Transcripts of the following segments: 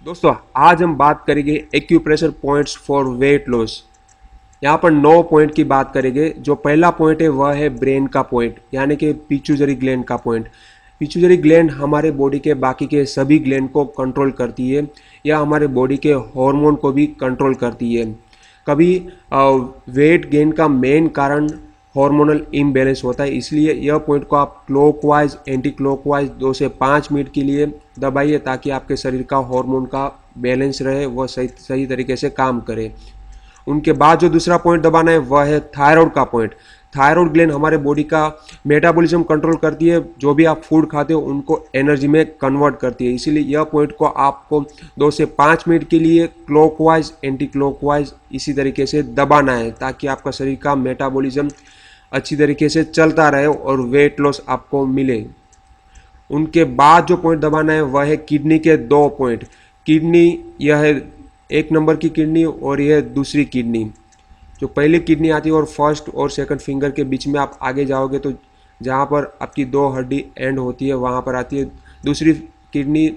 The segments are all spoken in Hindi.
दोस्तों आज हम बात करेंगे acupressure points for weight loss. यहाँ पर 9 पॉइंट की बात करेंगे। जो पहला पॉइंट है वह है ब्रेन का पॉइंट, यानी कि पिट्यूटरी ग्लैंड का पॉइंट। पिट्यूटरी ग्लैंड हमारे बॉडी के बाकी के सभी ग्लैंड को कंट्रोल करती है, या हमारे बॉडी के हार्मोन को भी कंट्रोल करती है। कभी वेट गेन का मेन कारण हार्मोनल इम्बैलेंस होता है, इसलिए यह पॉइंट को आप क्लॉकवाइज एंटी क्लॉकवाइज 2 से 5 मिनट के लिए दबाइए, ताकि आपके शरीर का हार्मोन का बैलेंस रहे, वह सही सही तरीके से काम करे। उनके बाद जो दूसरा पॉइंट दबाना है वह है थायराइड का पॉइंट। थायराइड ग्लैंड हमारे बॉडी का मेटाबॉलिज्म कंट्रोल करती है, जो भी आप फूड खाते हो उनको एनर्जी में कन्वर्ट करती है। इसीलिए यह पॉइंट को आपको 2 से 5 मिनट के लिए क्लॉकवाइज एंटी क्लॉकवाइज इसी तरीके से दबाना है, ताकि आपका शरीर का मेटाबॉलिज्म अच्छी तरीके से चलता रहे और वेट लॉस आपको मिले। उनके बाद जो पॉइंट दबाना है वह है किडनी के 2 पॉइंट। किडनी यह है 1 नंबर की किडनी और यह दूसरी किडनी। जो पहली किडनी आती है और फर्स्ट और सेकंड फिंगर के बीच में आप आगे जाओगे तो जहाँ पर आपकी 2 हड्डी एंड होती है वहाँ पर आती है दूसरी किडनी।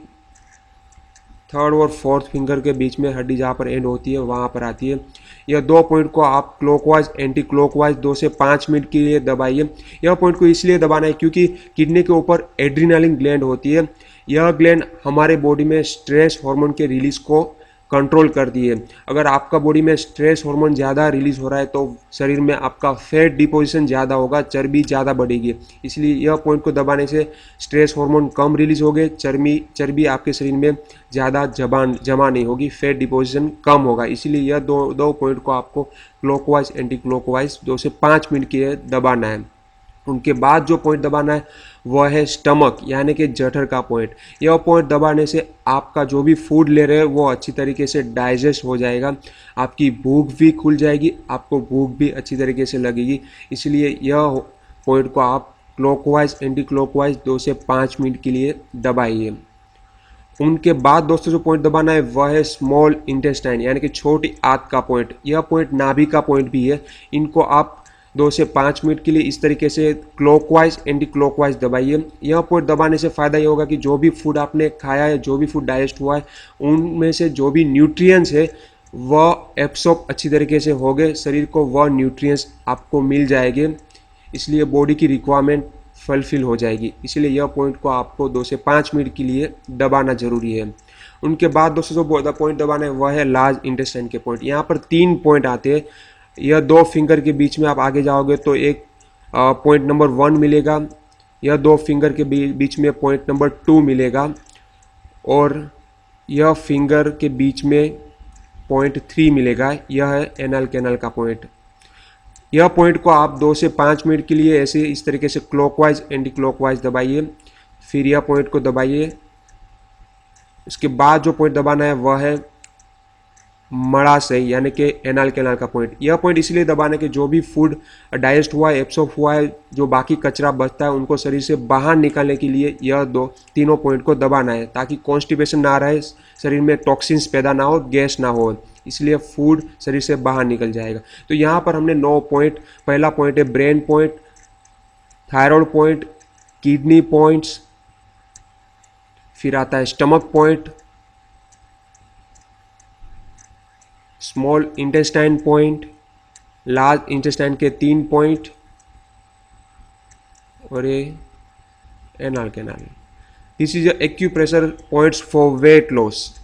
थर्ड और फोर्थ फिंगर के बीच में हड्डी जहाँ पर एंड होती है वहाँ पर आती है। यह 2 पॉइंट को आप क्लॉकवाइज एंटी क्लॉकवाइज 2 से 5 मिनट के लिए दबाइए। यह पॉइंट को इसलिए दबाना है क्योंकि किडनी के ऊपर एड्रीनालिन ग्लैंड होती है। यह ग्लैंड हमारे बॉडी में स्ट्रेस हार्मोन के रिलीज को कंट्रोल करती है। अगर आपका बॉडी में स्ट्रेस हार्मोन ज़्यादा रिलीज हो रहा है तो शरीर में आपका फैट डिपोजिशन ज़्यादा होगा, चर्बी ज़्यादा बढ़ेगी। इसलिए यह पॉइंट को दबाने से स्ट्रेस हार्मोन कम रिलीज होगे, चर्बी आपके शरीर में ज़्यादा जमा नहीं होगी, फैट डिपोजिशन कम होगा। इसीलिए यह दो पॉइंट को आपको क्लॉकवाइज एंटी क्लॉकवाइज 2 से 5 मिनट के लिए दबाना है। उनके बाद जो पॉइंट दबाना है वह है स्टमक, यानी कि जठर का पॉइंट। यह पॉइंट दबाने से आपका जो भी फूड ले रहे हो वो अच्छी तरीके से डाइजेस्ट हो जाएगा, आपकी भूख भी खुल जाएगी, आपको भूख भी अच्छी तरीके से लगेगी। इसलिए यह पॉइंट को आप क्लॉकवाइज एंटी क्लॉकवाइज 2 से 5 मिनट के लिए दबाइए। उनके बाद दोस्तों जो पॉइंट दबाना है वह है स्मॉल इंटेस्टाइन, यानी कि छोटी आंत का पॉइंट। यह पॉइंट नाभि का पॉइंट भी है। इनको आप 2 से 5 मिनट के लिए इस तरीके से क्लॉकवाइज एंटी क्लॉकवाइज दबाइए। यह पॉइंट दबाने से फ़ायदा ये होगा कि जो भी फूड आपने खाया है, जो भी फूड डाइजेस्ट हुआ है, उनमें से जो भी न्यूट्रिएंट्स है वह एब्सॉर्ब अच्छी तरीके से हो गए, शरीर को वह न्यूट्रिएंट्स आपको मिल जाएंगे। इसलिए बॉडी की रिक्वायरमेंट फुलफिल हो जाएगी। इसलिए यह पॉइंट को आपको 2 से 5 मिनट के लिए दबाना जरूरी है। उनके बाद दोस्तों जो पॉइंट दबाना है वह है लार्ज इंटेस्टाइन के पॉइंट। यहाँ पर 3 पॉइंट आते हैं। यह 2 फिंगर के बीच में आप आगे जाओगे तो एक पॉइंट नंबर 1 मिलेगा। यह 2 फिंगर के बीच में पॉइंट नंबर 2 मिलेगा, और यह फिंगर के बीच में पॉइंट 3 मिलेगा। यह है एनल कैनल का पॉइंट। यह पॉइंट को आप 2 से 5 मिनट के लिए ऐसे इस तरीके से क्लॉकवाइज एंटी क्लॉकवाइज दबाइए। फिर यह पॉइंट को दबाइए। उसके बाद जो पॉइंट दबाना है वह है मड़ाशय, यानी कि एनल कैनाल का पॉइंट। यह पॉइंट इसलिए दबाना है कि जो भी फूड डाइजेस्ट हुआ है, एब्सॉर्ब हुआ है, जो बाकी कचरा बचता है उनको शरीर से बाहर निकालने के लिए यह तीनों पॉइंट को दबाना है, ताकि कॉन्स्टिपेशन ना रहे, शरीर में टॉक्सिन्स पैदा ना हो, गैस ना हो। इसलिए फूड शरीर से बाहर निकल जाएगा। तो यहाँ पर हमने 9 पॉइंट, पहला पॉइंट है brain point, thyroid point, kidney points, फिर आता है stomach point, small intestine point, large intestine के 3 पॉइंट, और ये anal canal. This is acupressure points for weight loss.